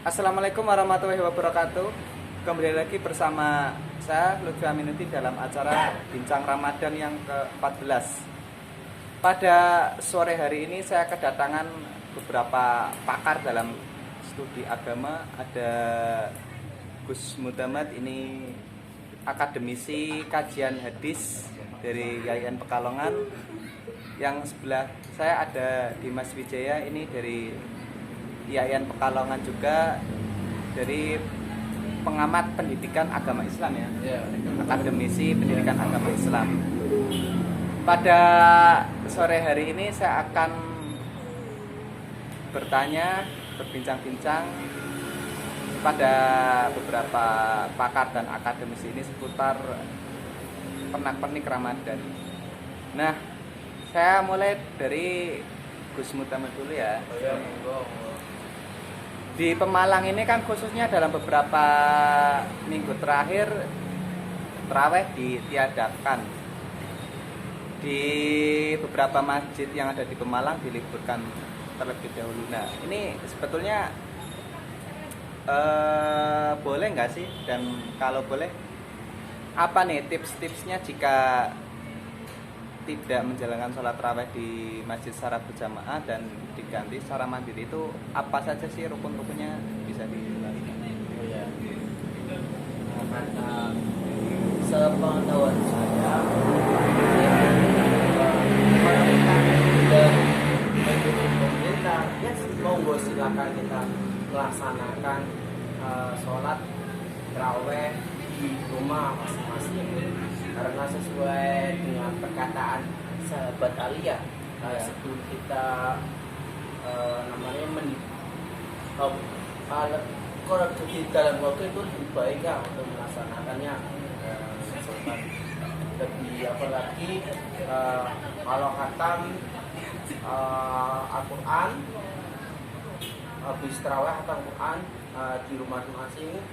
Assalamualaikum warahmatullahi wabarakatuh. Kembali lagi bersama saya Lutfi Aminuddin dalam acara Bincang Ramadan yang ke-14. Pada sore hari ini saya kedatangan beberapa pakar dalam studi agama. Ada Gus Mutamad, ini akademisi kajian hadis dari Yayan Pekalongan. Yang sebelah saya ada Dimas Wijaya, ini dari Yayan Pekalongan juga, dari pengamat pendidikan agama Islam ya, akademisi pendidikan agama Islam. Pada sore hari ini saya akan berbincang-bincang pada beberapa pakar dan akademisi ini seputar pernak-pernik Ramadan. Nah, saya mulai dari Gus Mutamad dulu ya. Di Pemalang ini kan khususnya dalam beberapa minggu terakhir tarawih ditiadakan. Di beberapa masjid yang ada di Pemalang diliburkan terlebih dahulu. Nah, ini sebetulnya boleh nggak sih? Dan kalau boleh, apa nih tips-tipsnya jika tidak menjalankan sholat tarawih di masjid secara berjamaah dan diganti secara mandiri, itu apa saja sih rukun-rukunnya bisa dijelaskan? Oh ya, karena sepengetahuan saya, pemerintah ya monggo silakan kita melaksanakan sholat tarawih di rumah masing-masing, karena sesuai dengan perkataan sahabat Aliyah sebelum kita kalau di dalam waktu itu lebih baik ya untuk melaksanakannya sholat. Lebih apalagi kalau khatam Al-Quran, habis tarawih khatam Al-Quran di rumah masing-masing,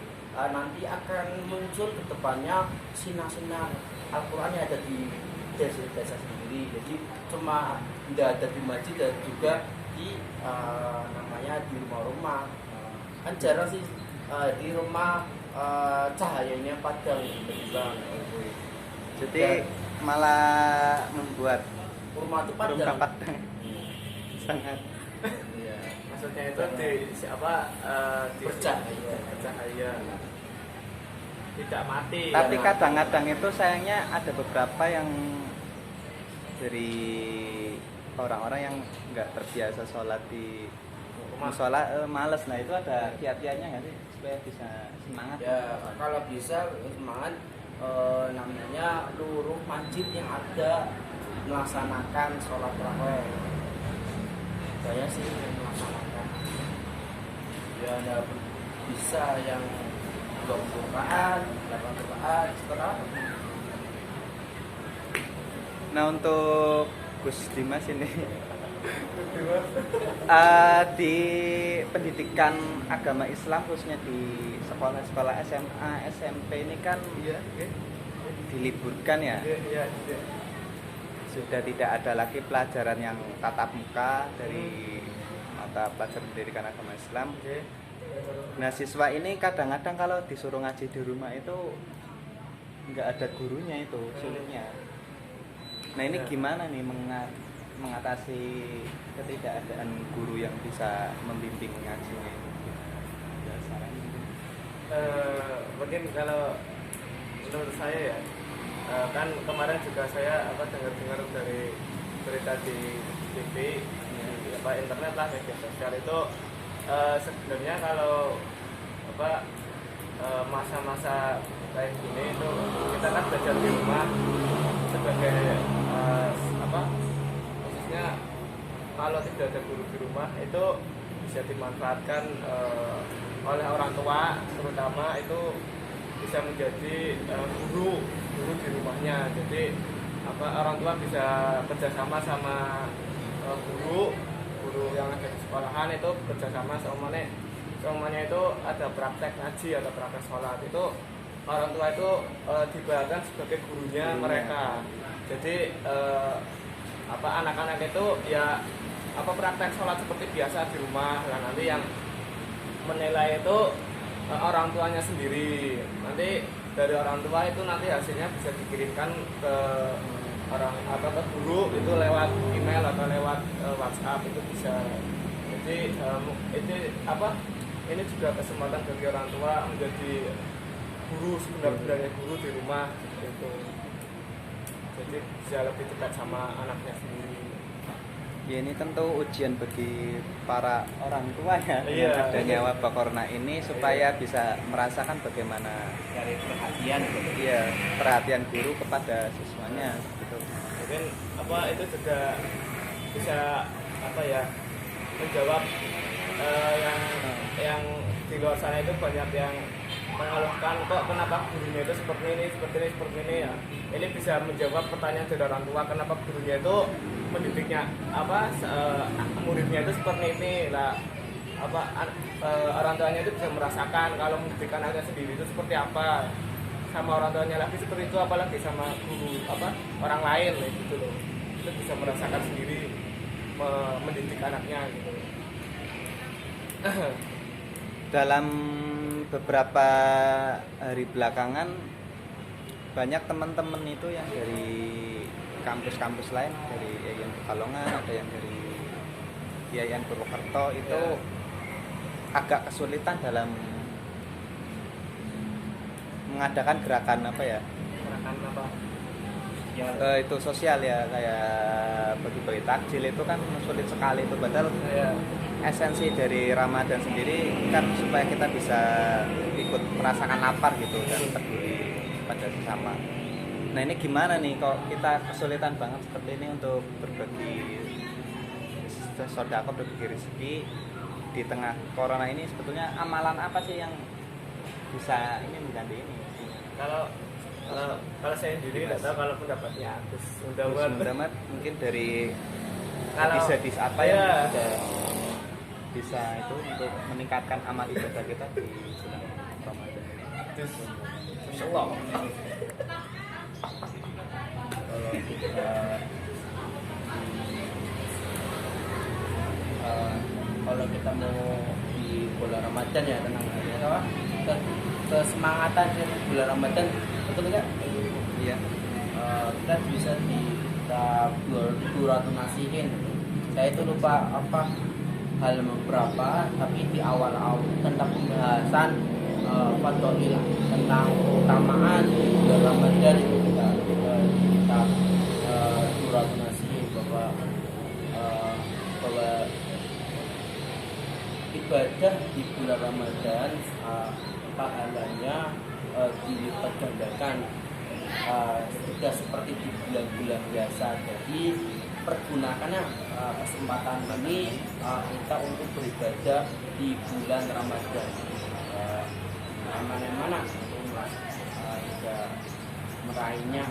nanti akan muncul ke depannya sinar-sinar Al-Quran yang ada di desa-desa sendiri. Jadi cuma tidak ada di masjid dan juga di di rumah-rumah. Kan jarang sih di rumah cahayanya padang bang. Jadi malah membuat rumah itu padang. Sangat. Iya, maksudnya itu di siapa bercahaya, tidak mati. Tapi ya. kadang-kadang itu sayangnya ada beberapa yang dari orang-orang yang nggak terbiasa sholat di musola, males. Nah, itu ada kiat-kiatnya nggak sih supaya bisa semangat? Ya kalau bisa semangat, namanya seluruh masjid yang ada melaksanakan sholat tarawih. Saya sih melaksanakan. Ya ada bisa yang 20 rakaat, 8 rakaat, setelah. Nah, untuk Gus Dimas ini di pendidikan agama Islam khususnya di sekolah-sekolah SMA, SMP ini kan diliburkan ya. Sudah tidak ada lagi pelajaran yang tatap muka dari mata pelajaran pendidikan agama Islam. Nah, siswa ini kadang-kadang kalau disuruh ngaji di rumah itu nggak ada gurunya, itu sulitnya. Nah, ini gimana nih mengatasi ketidakadaan guru yang bisa membimbing ngajinya ini? Mungkin kalau menurut saya ya, kan kemarin juga saya dengar dari berita di TV, internet lah, media sosial itu, sebenarnya kalau masa-masa kayak gini itu kita kan belajar di rumah sebagai khususnya kalau tidak ada guru di rumah itu bisa dimanfaatkan oleh orang tua, terutama itu bisa menjadi guru di rumahnya. Jadi orang tua bisa kerjasama sama guru yang ada di sekolahan, itu kerjasama semuanya itu ada praktek ngaji, ada praktek sholat, itu orang tua itu dibayarkan sebagai gurunya mereka. Jadi anak-anak itu ya praktek sholat seperti biasa di rumah. Nah, nanti yang menilai itu orang tuanya sendiri. Nanti dari orang tua itu nanti hasilnya bisa dikirimkan ke orang atau ke guru itu lewat email atau lewat WhatsApp itu bisa. Jadi itu apa? Ini juga kesempatan bagi orang tua menjadi guru sebenar-benarnya guru di rumah itu. Jadi bisa lebih dekat sama anaknya sendiri. Ya ini tentu ujian bagi para orang tua ya Iya. dengan adanya wabah corona ini supaya bisa merasakan bagaimana Dari perhatian ya perhatian guru kepada siswanya gitu. Mungkin apa itu juga bisa apa ya menjawab yang di luar sana itu banyak yang mengeluhkan kok kenapa gurunya itu seperti ini ya. Ini bisa menjawab pertanyaan dari orang tua kenapa gurunya itu mendidiknya muridnya itu seperti ini lah. Orang tuanya itu bisa merasakan kalau mendidik anaknya sendiri itu seperti apa, sama orang tuanya lagi seperti itu, apalagi sama guru orang lain gitu loh. Itu bisa merasakan sendiri mendidik anaknya gitu. Dalam beberapa hari belakangan banyak teman-teman itu yang dari kampus-kampus lain, dari Yayan Pekalongan, ada yang dari Yayan Purwokerto itu agak kesulitan dalam mengadakan gerakan apa ya? Gerakan apa? Itu sosial ya, kayak bagi-bagi takjil itu kan sulit sekali itu, padahal esensi dari Ramadan sendiri kan supaya kita bisa ikut merasakan lapar gitu dan peduli pada sesama. Nah ini gimana nih kok kita kesulitan banget seperti ini untuk berbagi sedekah, berbagi rezeki di tengah corona ini? Sebetulnya amalan apa sih yang bisa ini mengganti ini? Kalau saya sendiri tidak tahu kalau pendapatnya Agus Muhammad mungkin dari kalau hadis apa yang bisa itu untuk meningkatkan amal ibadah kita di bulan Ramadan ini. Insyaallah. kalau kita kalau kita mau di bulan Ramadan ya tenang aja apa kesemangatan di bulan Ramadan betul nggak? Iya. Kita bisa kita nasihin. Saya itu lupa apa hal beberapa tapi di awal-awal tentang pembahasan fadhil tentang keutamaan bulan Ramadan itu kita nasihin bahwa ibadah di bulan Ramadan pahalanya dilipat gandakan tidak seperti di bulan-bulan biasa. Jadi pergunakannya kesempatan ini kita untuk beribadah di bulan Ramadan. Mana-mana untuk juga meraihnya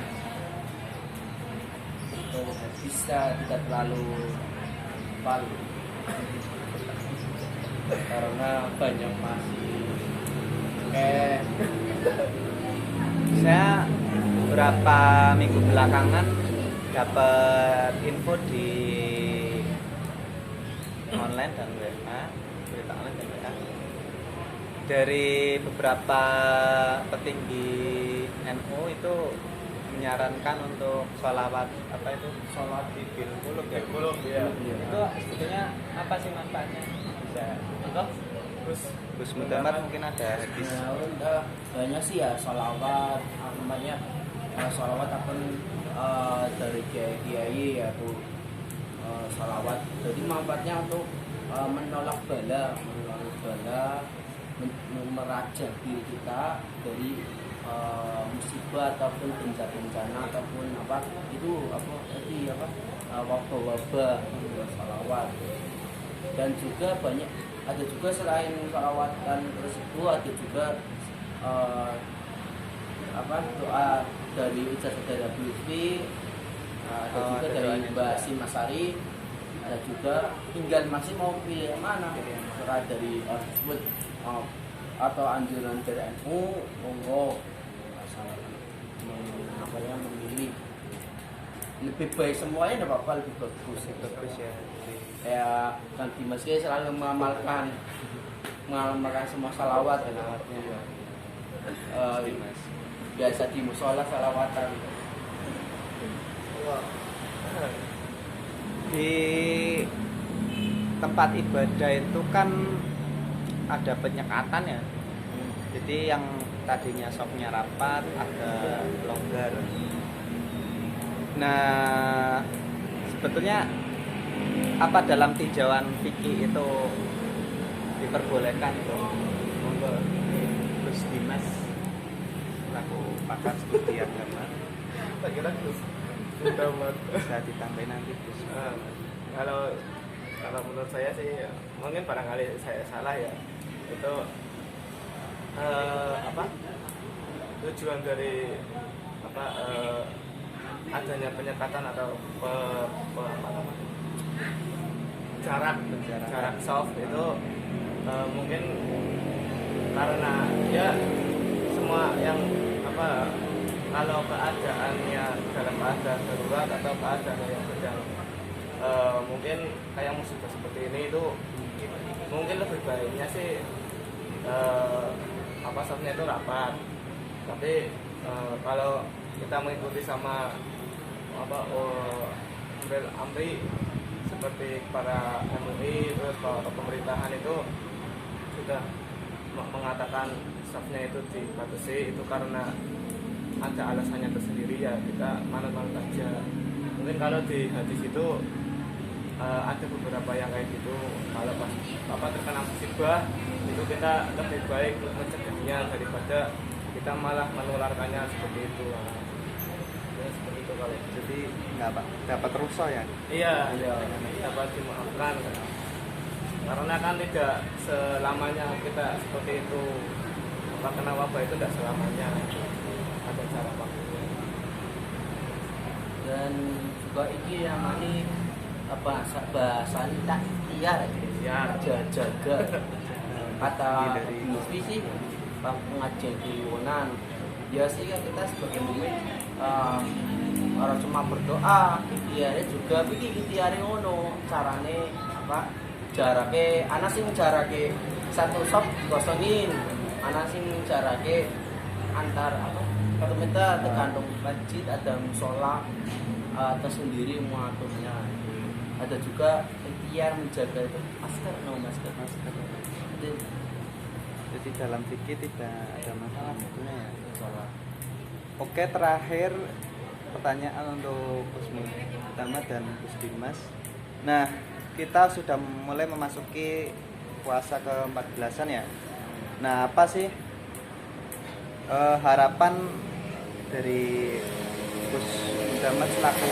bisa tidak terlalu palu karena banyak masih Saya beberapa minggu belakangan dapat info di online dan WA, berita online dan WA dari beberapa petinggi NU itu menyarankan untuk sholawat apa itu sholat di bil qulub ya. Itu sebetulnya apa sih manfaatnya? Bisa Gus Muhammad mungkin ada hadis. Banyak sih ya sholawat namanya sholawat apa dari kiai atau sholawat. Jadi manfaatnya untuk menolak bala, merajah diri kita dari musibah ataupun bencana ataupun apa itu apa tadi apa wabah sholawat. Dan juga ada juga selain sholawatan tersebut ada juga doa dari Ustaz dari Abu Lutfi, ada juga dari Mbak Simasari, ada juga tinggal masih mau pilih yang mana surah dari tersebut atau anjuran dari NU monggo memilih lebih baik semuanya tidak apa-apa, lebih bagus Ya. ya kan di masjid selalu mengamalkan mengamalkan semua salawat ya. Iya. Mas. Biasa di musola salawatan. Wah. Di tempat ibadah itu kan ada penyekatan ya. Jadi yang tadinya sopnya rapat agak longgar. Nah, sebetulnya apa dalam tinjauan fikih itu diperbolehkan itu? Monggo Gus Dimas laku pakar studi agama Tak kira Gus. Sudah Mat. bisa ditambahin nanti Gus. Kalau menurut saya sih mungkin barangkali saya salah ya, itu apa tujuan dari apa adanya penyekatan atau apa namanya jarak soft itu mungkin karena ya semua yang apa kalau keadaannya dalam keadaan darurat atau keadaan yang sedang mungkin kayak musibah seperti ini itu mungkin lebih baiknya sih apa softnya itu rapat, tapi kalau kita mengikuti sama apa amri seperti para MUI terus para pemerintahan itu sudah mengatakan staffnya itu dibatasi itu karena ada alasannya tersendiri ya, kita manut-manut aja. Mungkin kalau di hadis itu ada beberapa yang kayak gitu, kalau pas apa terkena musibah itu kita lebih baik mencegahnya daripada kita malah menularkannya seperti itu. Ya, seperti itu kalau Jadi nggak dapat rusuh ya. iya dapat dimaafkan karena kan tidak selamanya kita seperti itu, apa kena wabah itu tidak selamanya, ada cara waktunya. Dan juga ini namanya apa bahasa tak ikhtiar Ikhtiar. jaga kata Dari Mufti sih pengajian kliwonan ya sih kan kita sebagai mukmin orang cuma berdoa ikhtiarnya juga begini ikhtiarnya ngono carane apa jarake anak sing jarake satu sop kosongin anak sing jarake antar apa 1 meter tergantung masjid ada musola tersendiri mengaturnya. Ada juga ikhtiar menjaga itu masker Jadi dalam fikih tidak ada masalah sebetulnya ya. Oke, terakhir pertanyaan untuk Gus Muhammad dan Gus Dimas. Nah, kita sudah mulai memasuki puasa ke-14-an ya. Nah, apa sih harapan dari Gus Muhammad selaku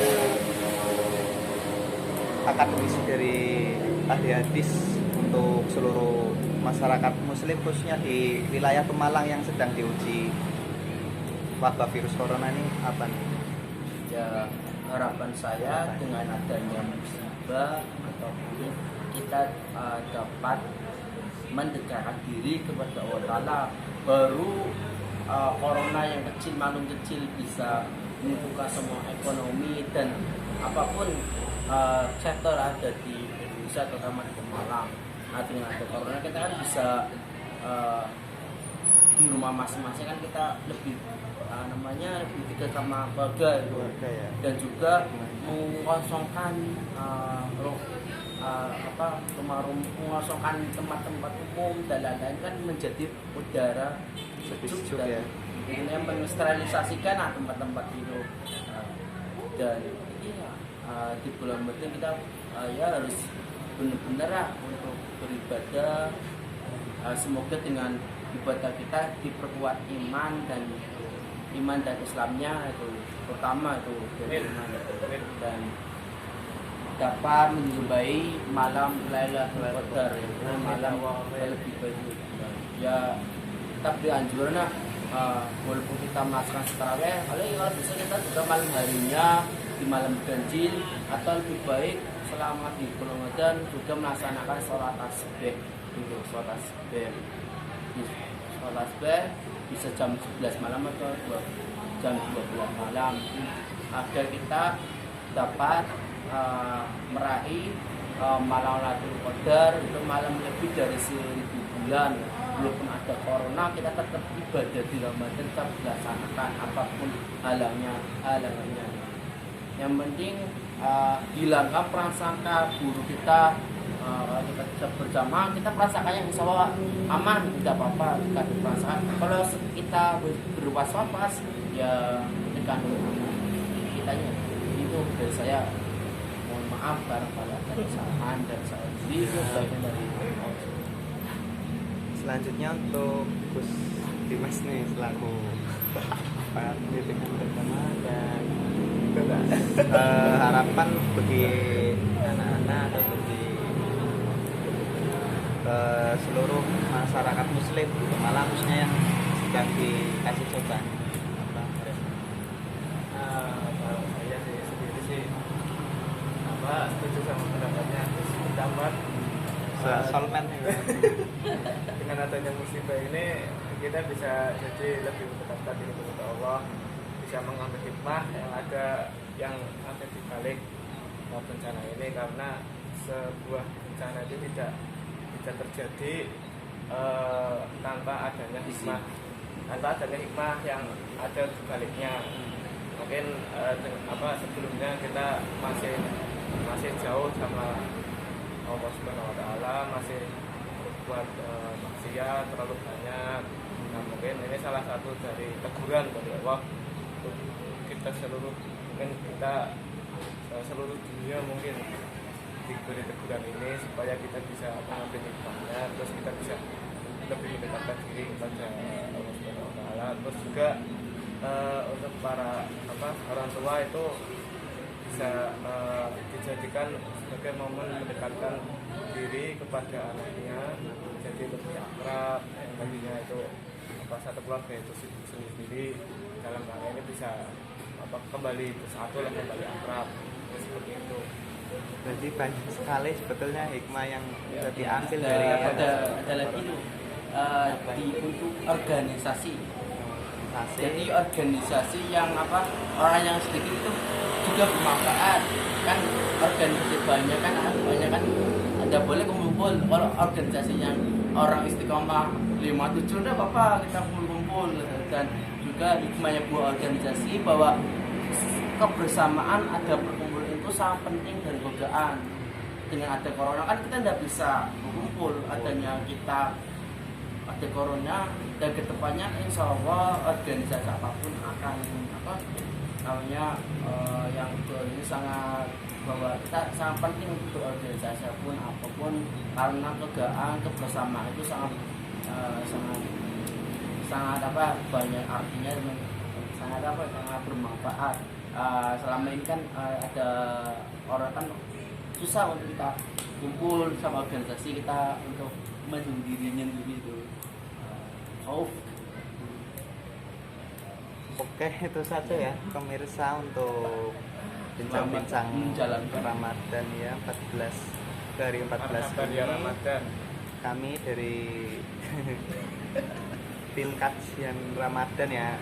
akademisi dari ahli hadis untuk seluruh masyarakat muslim khususnya di wilayah Pemalang yang sedang diuji wabah virus corona ini apa nih? Ya harapan saya dengan adanya musibah ataupun kita dapat mendekatkan diri kepada Allah Ta'ala, baru corona yang kecil, maklum kecil bisa membuka semua ekonomi dan apapun sektor ada di Indonesia terutama di Pemalang. Nah dengan ada corona kita kan bisa di rumah masing-masing kan kita lebih lebih dekat sama keluarga Ya. dan juga mengosongkan mengosongkan tempat-tempat umum dan lain-lain kan menjadi udara sejuk ya. dan ini mensterilisasikan tempat-tempat itu dan di bulan Ramadan kita ya harus benar-benar untuk beribadah. Semoga dengan ibadah kita diperkuat iman dan Islamnya itu pertama itu dari iman dan dapat menjumpai malam Lailatul Qadar, malam yang lebih baik. Ya tetap dianjurkan walaupun kita melaksanakan tarawih, kalau bisa kita juga malam harinya di malam ganjil atau lebih baik selama di bulan Ramadan juga melaksanakan sholat tasbih untuk sholat tasbih. Sholat tasbih bisa jam 11 malam atau jam 12 malam agar kita dapat meraih malam Lailatul Qadar itu malam lebih dari 1000 bulan, walaupun ada corona kita tetap ibadah di Ramadan tetap dilaksanakan apapun halangannya. Yang penting hilangkan prasangka buruk kita. Kita bisa bersama, kita merasakan yang insya Allah aman, tidak apa-apa kita merasakan. Kalau kita berwas-was ya tekan kitanya. Itu dari saya, mohon maaf barangkali ada kesalahan dan saya sendiri itu bagian dari Selanjutnya untuk Gus Dimas nih selaku pendidikan bersama dan harapan bagi anak-anak atau bagi seluruh masyarakat muslim, malah khususnya yang sedang dikasih cobaan. Kalau saya sendiri sih setuju sama pendapatnya Gus Damar. Solmen Dengan adanya musibah ini kita bisa jadi lebih mendekatkan diri kepada Allah, bisa mengambil hikmah yang ada di balik bencana ini, karena sebuah bencana itu tidak terjadi tanpa adanya hikmah yang ada di baliknya. Mungkin sebelumnya kita masih jauh sama Allah Subhanahu wa Ta'ala, masih berbuat maksiat terlalu banyak. Nah, mungkin ini salah satu dari teguran dari Allah untuk kita seluruh dunia mungkin diberi teguran ini supaya kita bisa mengambil hikmahnya, terus kita bisa lebih mendekatkan diri kepada Allah Subhanahu wa Ta'ala. Terus juga untuk para orang tua itu bisa dijadikan sebagai momen mendekatkan diri kepada anaknya, jadi lebih akrab. Yang tadinya itu satu keluarga itu sendiri, dalam hal ini bisa kembali bersatu dan kembali akrab, seperti itu. Berarti banyak sekali sebetulnya hikmah yang bisa diambil ada, dari ada lagi tuh untuk organisasi. Jadi organisasi yang orang yang sedikit itu juga bermanfaat. Kan organisasi banyak kan ada boleh kumpul. Kalau organisasi yang orang istiqomah 5-7 enggak apa-apa kita kumpul. Dan juga hikmahnya buat organisasi bahwa kebersamaan ada berkumpul itu sangat penting dari godaan. Dengan ada corona kan kita tidak bisa berkumpul, adanya kita ada corona, dan kedepannya insya Allah organisasi apapun akan yang ini sangat bahwa kita sangat penting untuk organisasi apapun karena kegaan kebersamaan itu sangat banyak artinya, sangat bermanfaat. Selama ini kan ada orang kan susah untuk kita kumpul sama organisasi kita untuk menyendirinya itu. Oke, itu saja ya pemirsa untuk bincang-bincang Ramadan ya 14 hari Ramadan. Kami dari tim kajian Ramadan ya,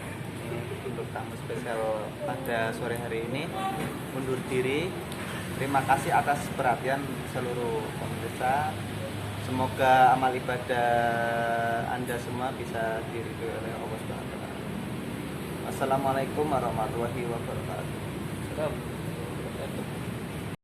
untuk tamu spesial pada sore hari ini undur diri. Terima kasih atas perhatian seluruh pemirsa. Semoga amal ibadah Anda semua bisa diridhoi oleh Allah Subhanahu wa Ta'ala. Wassalamualaikum warahmatullahi wabarakatuh.